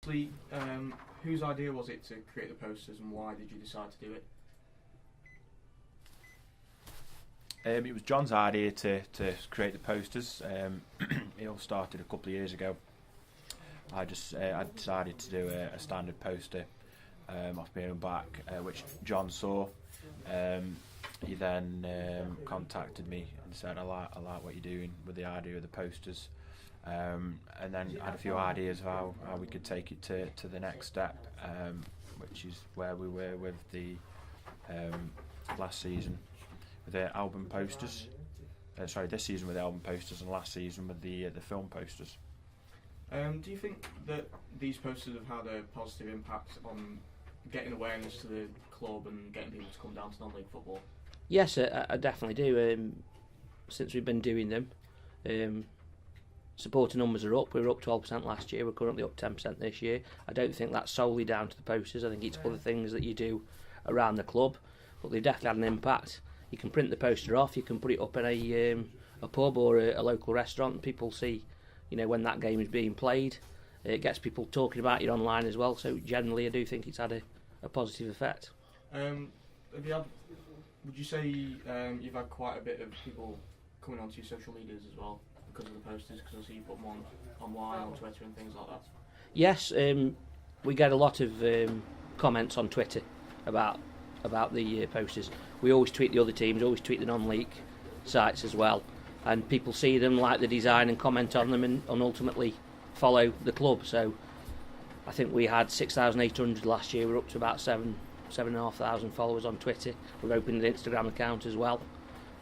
firstly, whose idea was it to create the posters, and why did you decide to do it? It was John's idea to create the posters. It all started a couple of years ago. I decided to do a standard poster off my own back, which John saw. He then contacted me and said, I like what you're doing with the idea of the posters. And then had a few ideas of how we could take it to the next step, which is where we were with the last season with the album posters. This season with the album posters, and last season with the film posters. Do you think that these posters have had a positive impact on getting awareness to the club and getting people to come down to non-league football? Yes, I definitely do. Since we've been doing them, supporter numbers are up. We were up 12% last year. We're currently up 10% this year. I don't think that's solely down to the posters. I think it's other things that you do around the club, but they've definitely had an impact. You can print the poster off. You can put it up in a pub or a local restaurant, and people see, when that game is being played. It gets people talking about it online as well. So generally, I do think it's had a positive effect. Would you say you've had quite a bit of people coming onto your social medias as well because of the posters? Because I see you put them on online, on Twitter and things like that. Yes, we get a lot of comments on Twitter about the posters. We always tweet the other teams, always tweet the non-league sites as well, and people see them, like the design and comment on them, and ultimately follow the club. So I think we had 6,800 last year. We're up to about 7,500 followers on Twitter. We've opened an Instagram account as well,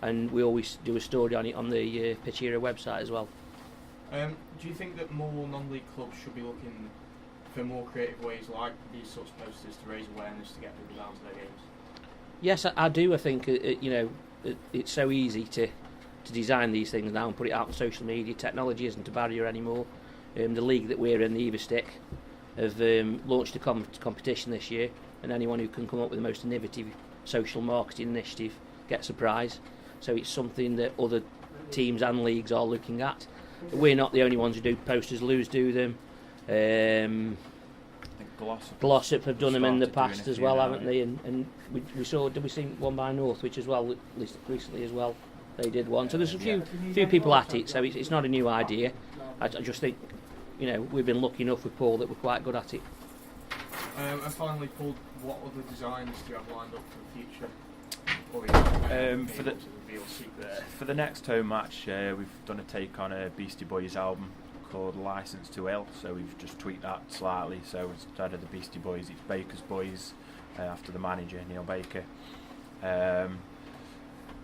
and we always do a story on it on the Pitch Hero website as well. Do you think that more non-league clubs should be looking for more creative ways like these sorts of posters to raise awareness to get people down to their games? Yes, I do. I think it's so easy to design these things now and put it out on social media. Technology isn't a barrier anymore. The league that we're in, the Everstick, have launched a competition this year, and anyone who can come up with the most innovative social marketing initiative gets a prize. So it's something that other teams and leagues are looking at. We're not the only ones who do posters. Lewes do them. I think Glossop have done them in the past as well, haven't they? And we saw one by North, which as well recently as well. They did one. So there's a few people at it. So it's not a new idea. I just think we've been lucky enough with Paul that we're quite good at it. And finally, Paul, what other designs do you have lined up for the future? For the next home match, we've done a take on a Beastie Boys album called License to Ill, so we've just tweaked that slightly. So instead of the Beastie Boys, it's Baker's Boys, after the manager Neil Baker.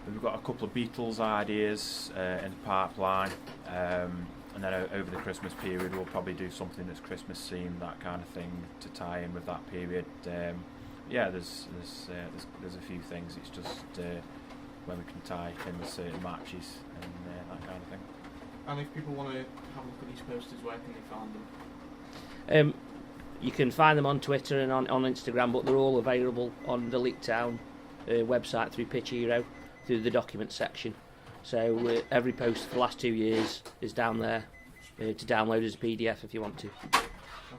We've got a couple of Beatles ideas in the pipeline, and then over the Christmas period we'll probably do something that's Christmas themed, that kind of thing, to tie in with that period. There's a few things. It's just when we can tie in with certain matches and that kind of thing. And if people want to have a look at these posters, where can they find them? You can find them on Twitter and on Instagram, but they're all available on the Leek Town website through Pitch Hero, through the documents section. So every post for the last 2 years is down there to download as a PDF if you want to.